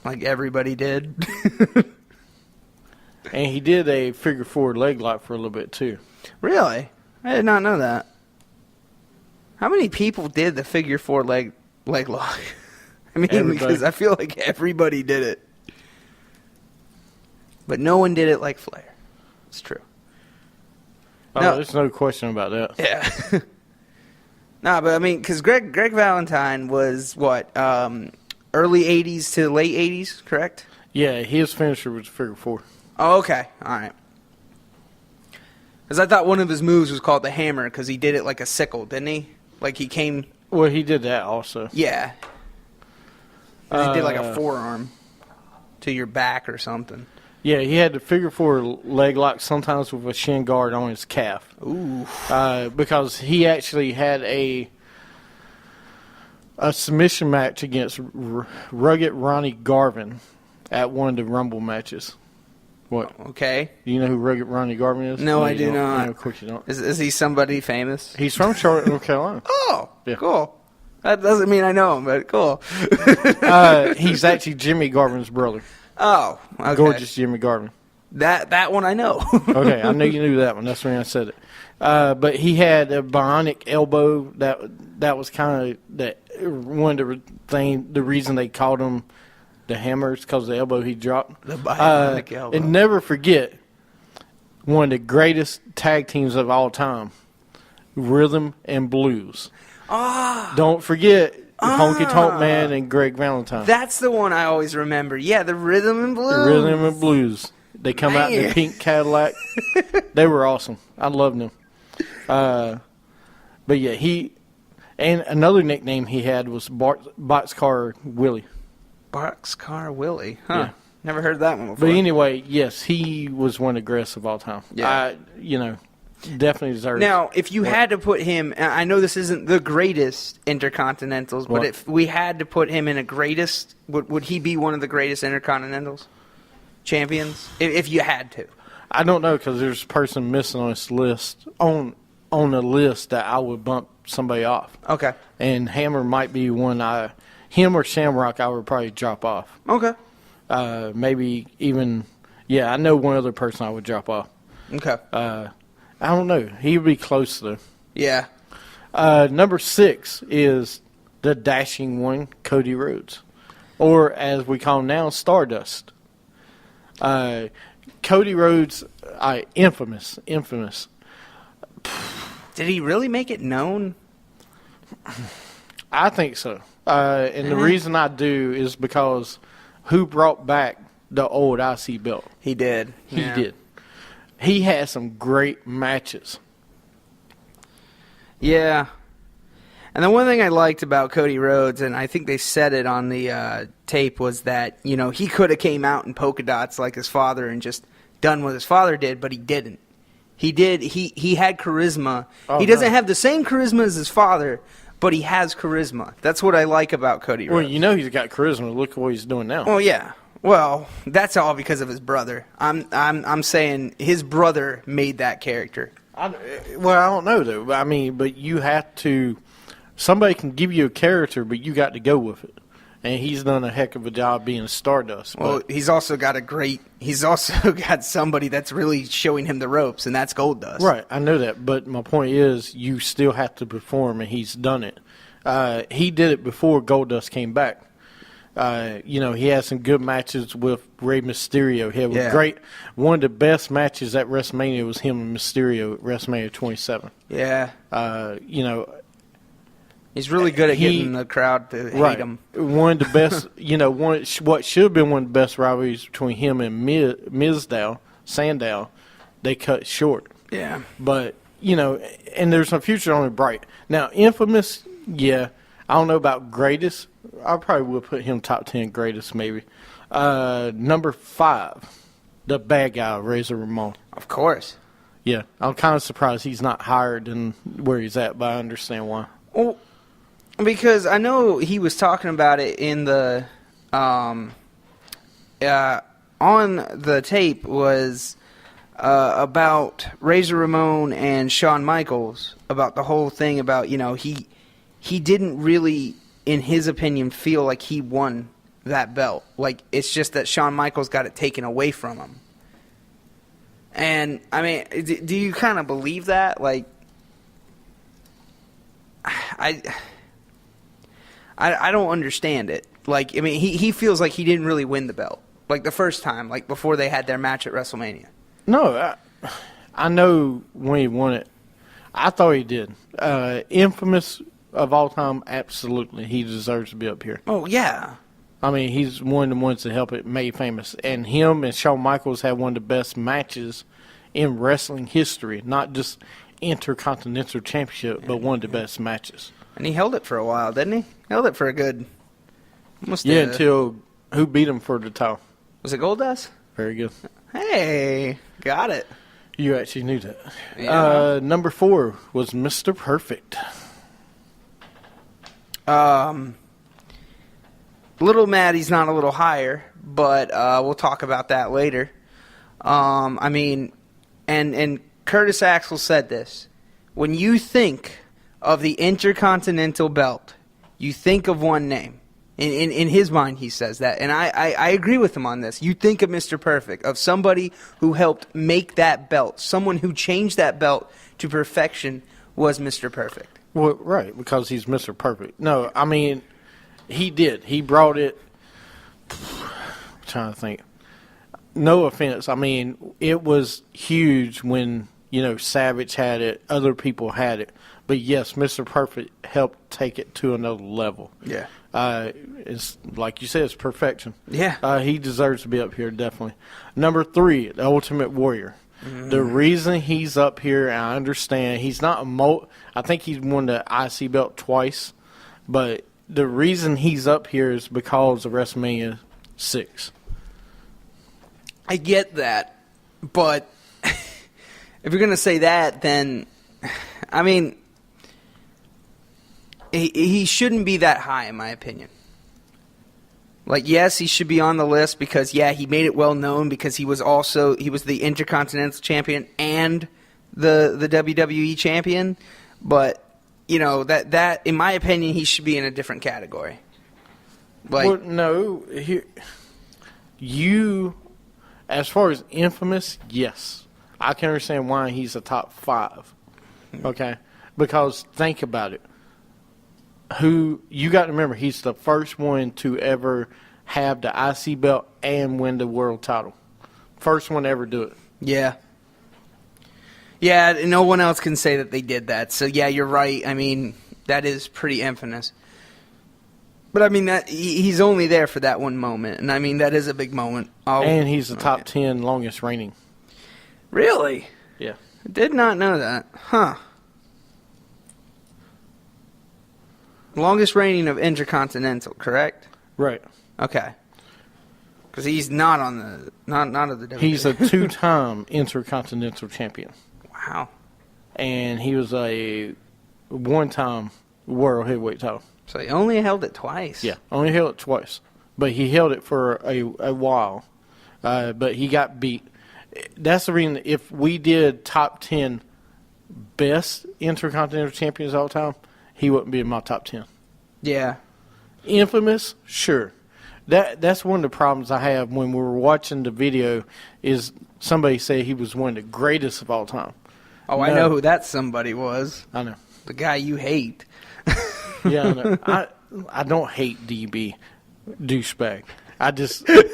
like everybody did. And he did a figure four leg lock for a little bit, too. Really? I did not know that. How many people did the figure four leg lock? I mean, Everybody. because I feel like everybody did it. But no one did it like Flair. It's true. Oh, No. there's no question about that. Yeah. No, but I mean, because Greg Valentine was what, early 80s to late 80s, correct? Yeah, his finisher was figure four. Oh, okay. All right. Because I thought one of his moves was called the hammer because he did it like a sickle, didn't he? Like he came... Well, he did that also. Yeah. He did like a forearm to your back or something. Yeah, he had the figure four leg lock sometimes with a shin guard on his calf. Ooh. Because he actually had a submission match against Rugged Ronnie Garvin at one of the Rumble matches. What? Okay. Do you know who Rugged Ronnie Garvin is? No, I do not. No, of course you don't. Is he somebody famous? He's from Charlotte, North Carolina. Oh, Yeah. cool. That doesn't mean I know him, but cool. He's actually Jimmy Garvin's brother. Oh, okay. Gorgeous Jimmy Garvin. That one I know. Okay, I knew you knew that one. That's when I said it. But he had a bionic elbow. That was kind of one of the reason they called him the Hammers, because of the elbow he dropped. The bionic elbow. And never forget one of the greatest tag teams of all time, Rhythm and Blues. Ah. Don't forget Honky Tonk Man and Greg Valentine. That's the one I always remember. Yeah, the Rhythm and Blues. The Rhythm and Blues. They come out in the pink Cadillac. They were awesome. I loved them. But yeah, and another nickname he had was Boxcar Willie. Boxcar Willie. Huh. Yeah. Never heard that one before. But anyway, yes, he was one of the greatest of all time. Yeah. Definitely deserves. Now, if you had to put him, I know this isn't the greatest Intercontinentals, but if we had to put him in a greatest, would he be one of the greatest Intercontinentals champions? If you had to. I don't know, because there's a person missing on this list, on the list that I would bump somebody off. Okay. And Hammer might be one him or Shamrock I would probably drop off. Okay. Maybe even, I know one other person I would drop off. Okay. I don't know. He would be close, though. Yeah. Number 6 is the dashing one, Cody Rhodes. Or, as we call him now, Stardust. Cody Rhodes, infamous. Did he really make it known? I think so. And the reason I do is because who brought back the old IC belt? He did. He did. He had some great matches. Yeah. And the one thing I liked about Cody Rhodes, and I think they said it on the tape, was that, he could have came out in polka dots like his father and just done what his father did, but he didn't. He did. He had charisma. He doesn't have the same charisma as his father, but he has charisma. That's what I like about Cody Rhodes. Well, he's got charisma. Look at what he's doing now. Well, yeah. Well, that's all because of his brother. I'm saying his brother made that character. I don't know, though. But you have to. Somebody can give you a character, but you got to go with it. And he's done a heck of a job being Stardust. Well, he's also got somebody that's really showing him the ropes, and that's Goldust. Right, I know that. But my point is, you still have to perform, and he's done it. He did it before Goldust came back. He had some good matches with Rey Mysterio. He had one of the best matches at WrestleMania was him and Mysterio at WrestleMania 27. Yeah. He's really good at getting the crowd to hate him. One of the best, what should have been one of the best rivalries between him and Sandow, they cut short. Yeah. But, and there's some future on it bright. Now, Infamous, I don't know about greatest. I probably would put him top 10 greatest, maybe. Number 5, the bad guy, Razor Ramon. Of course. Yeah, I'm kind of surprised he's not higher than where he's at, but I understand why. Well, because I know he was talking about it in the on the tape was about Razor Ramon and Shawn Michaels, about the whole thing about, he didn't really, in his opinion, feel like he won that belt. Like, it's just that Shawn Michaels got it taken away from him. And, I mean, do you kind of believe that? Like, I don't understand it. Like, I mean, he feels like he didn't really win the belt. Like, the first time, like, before they had their match at WrestleMania. No, I know when he won it. I thought he did. Infamous of all time, absolutely. He deserves to be up here. Oh, yeah. I mean, he's one of the ones that helped it made famous. And him and Shawn Michaels had one of the best matches in wrestling history. Not just Intercontinental Championship, but one of the best matches. And he held it for a while, didn't he? Held it for a good... Until who beat him for the title? Was it Goldust? Very good. Hey, got it. You actually knew that. Yeah. Number 4 was Mr. Perfect. Little mad he's not a little higher, but we'll talk about that later. I mean, and Curtis Axel said this. When you think of the Intercontinental Belt, you think of one name. In his mind, he says that. And I agree with him on this. You think of Mr. Perfect, of somebody who helped make that belt. Someone who changed that belt to perfection was Mr. Perfect. Well, right, because he's Mr. Perfect. No, I mean, he did. He brought it. I'm trying to think. No offense. I mean, it was huge when, Savage had it, other people had it. But yes, Mr. Perfect helped take it to another level. Yeah. It's like you said, it's perfection. Yeah. He deserves to be up here, definitely. Number 3, the Ultimate Warrior. The reason he's up here, and I understand, he's not I think he's won the IC belt twice, but the reason he's up here is because of WrestleMania 6. I get that, but if you're going to say that, then, I mean, he shouldn't be that high, in my opinion. Like, yes, he should be on the list because, yeah, he made it well known because he was the Intercontinental Champion and the WWE Champion. But, that in my opinion, he should be in a different category. Like, well, no, as far as infamous, yes. I can understand why he's a top 5. Okay? Because think about it. You got to remember, he's the first one to ever have the IC belt and win the world title. First one to ever do it. Yeah. Yeah, no one else can say that they did that. So, yeah, you're right. I mean, that is pretty infamous. But, I mean, that he's only there for that one moment. And, I mean, that is a big moment. And he's the top 10 longest reigning. Really? Yeah. I did not know that. Huh. Longest reigning of Intercontinental, correct? Right. Okay. Because he's not on the not of the WWE. He's a 2-time Intercontinental Champion. Wow. And he was a 1-time World Heavyweight title. So he only held it twice. Yeah, only held it twice. But he held it for a while. But he got beat. That's the reason if we did top 10 best Intercontinental Champions of all time, he wouldn't be in my top 10. Yeah. Infamous? Sure. That's one of the problems I have when we were watching the video is somebody said he was one of the greatest of all time. Oh, no. I know who that somebody was. I know. The guy you hate. Yeah, I know. I don't hate DB, douchebag.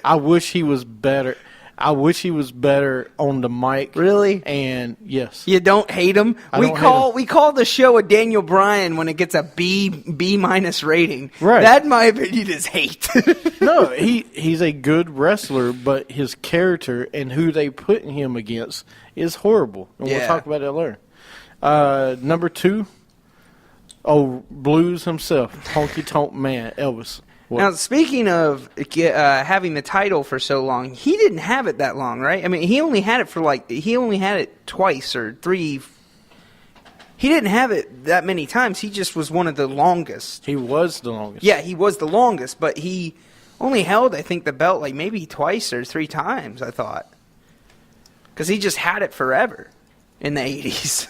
I wish he was better. I wish he was better on the mic. Really? And yes. You don't hate him? We call the show a Daniel Bryan when it gets a B minus rating. Right. That, in my opinion, is hate. No, he's a good wrestler, but his character and who they put him against is horrible. And we'll talk about that later. Number 2, Blues himself, Honky Tonk Man, Elvis. What? Now, speaking of having the title for so long, he didn't have it that long, right? I mean, he only had it twice or 3. He didn't have it that many times. He just was one of the longest. He was the longest. Yeah, he was the longest, but he only held, I think, the belt like maybe twice or 3 times, I thought. Because he just had it forever in the 80s.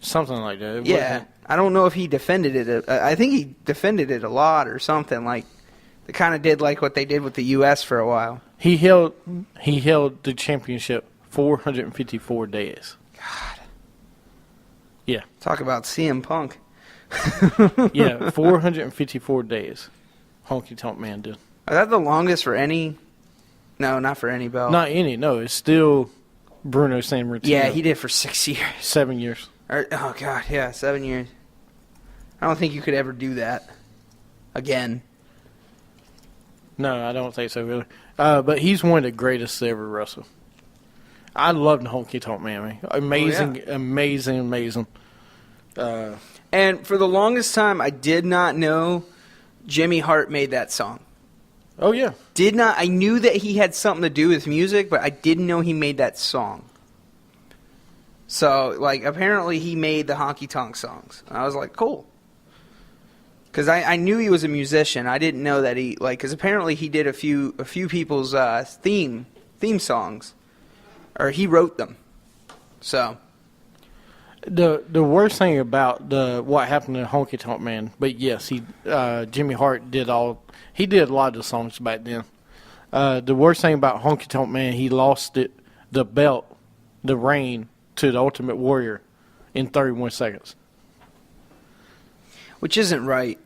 Something like that. I don't know if he defended it. I think he defended it a lot or something. Like they kind of did like what they did with the U.S. for a while. He held the championship 454 days. God. Yeah. Talk about CM Punk. Yeah, 454 days. Honky Tonk Man did. Is that the longest for any? No, not for any belt. Not any. No, it's still Bruno Sammartino. Yeah, he did for 6 years. 7 years. Oh God, yeah, 7 years. I don't think you could ever do that again. No, I don't think so, really. But he's one of the greatest to ever wrestle. I love the Honky Tonk Man. Amazing, amazing. And for the longest time, I did not know Jimmy Hart made that song. Oh, yeah. I knew that he had something to do with music, but I didn't know he made that song. So, like, apparently he made the Honky Tonk songs. And I was like, cool. Because I knew he was a musician. I didn't know that he, like, because apparently he did a few people's theme songs. Or he wrote them. So. The worst thing about what happened to Honky Tonk Man, but yes, Jimmy Hart did a lot of the songs back then. The worst thing about Honky Tonk Man, he lost the belt, the reign, to the Ultimate Warrior in 31 seconds. Which isn't right.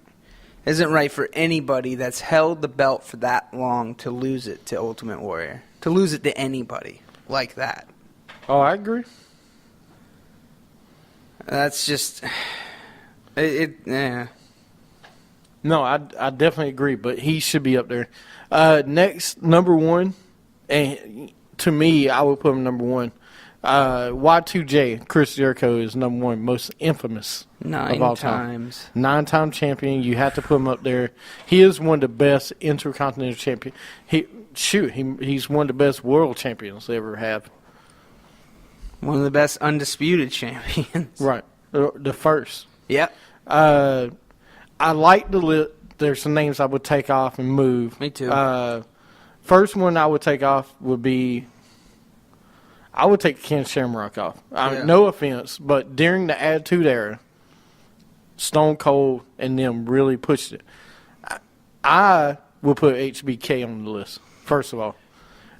Isn't right for anybody that's held the belt for that long to lose it to Ultimate Warrior. To lose it to anybody like that. Oh, I agree. That's just... Yeah. No, I definitely agree, but he should be up there. Next, number one, and to me, I would put him number one. Y2J, Chris Jericho, is number one, most infamous of all time. 9-time champion. You have to put him up there. He is one of the best intercontinental champions. He's one of the best world champions they ever have. One of the best undisputed champions. Right. The first. Yep. I like the list. There's some names I would take off and move. Me too. First one I would take off would be, I would take Ken Shamrock off. No offense, but during the Attitude Era, Stone Cold and them really pushed it. I would put HBK on the list, first of all.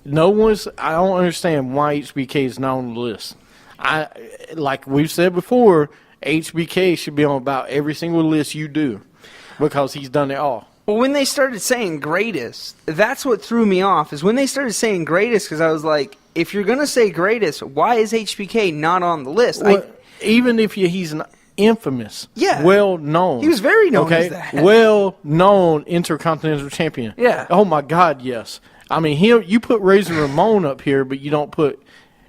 I don't understand why HBK is not on the list. Like we've said before, HBK should be on about every single list you do because he's done it all. Well, when they started saying greatest, that's what threw me off, is when they started saying greatest, because I was like, if you're going to say greatest, why is HBK not on the list? Well, even if he's an infamous, well-known. He was very known as that. Well-known Intercontinental Champion. Yeah. Oh, my God, yes. I mean, you put Razor Ramon up here, but you don't put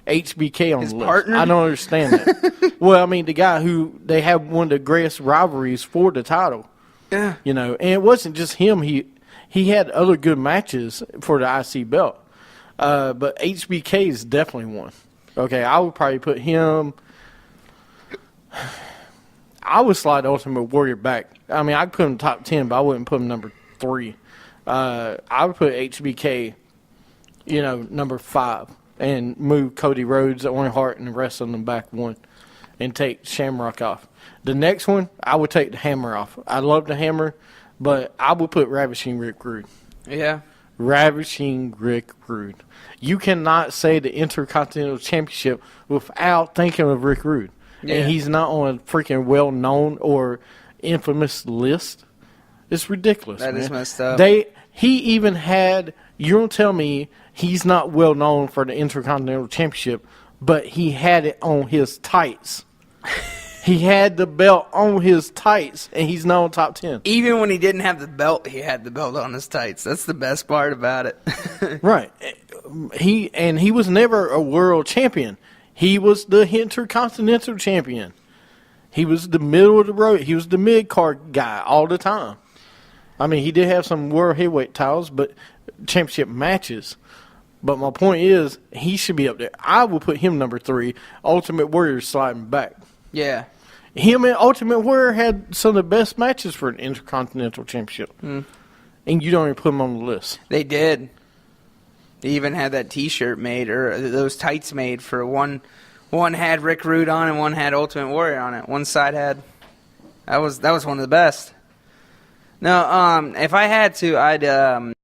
HBK on the list. Partner? I don't understand that. Well, I mean, the guy who they have one of the greatest rivalries for the title. Yeah. You know, and it wasn't just him. He had other good matches for the IC belt. But HBK is definitely one. Okay, I would probably put him. I would slide Ultimate Warrior back. I mean, I'd put him top 10, but I wouldn't put him number 3. I would put HBK, number 5, and move Cody Rhodes, Owen Hart, and the rest of them back 1, and take Shamrock off. The next one, I would take the Hammer off. I love the Hammer, but I would put Ravishing Rick Rude. Yeah. Ravishing Rick Rude. You cannot say the Intercontinental Championship without thinking of Rick Rude. Yeah. And he's not on a freaking well-known or infamous list. It's ridiculous, That man. is messed up. He even had, you don't tell me he's not well-known for the Intercontinental Championship, but he had it on his tights. He had the belt on his tights, and he's not on top 10. Even when he didn't have the belt, he had the belt on his tights. That's the best part about it. Right. He was never a world champion. He was the Intercontinental Champion. He was the middle of the road. He was the mid-card guy all the time. I mean, he did have some world heavyweight titles, but championship matches. But my point is, he should be up there. I will put him number 3. Ultimate Warrior sliding back. Yeah. Him and Ultimate Warrior had some of the best matches for an Intercontinental Championship. And you don't even put them on the list. They did. They even had that T-shirt made, or those tights made for one had Rick Rude on and one had Ultimate Warrior on it. One side had That was one of the best. No, if I had to, I'd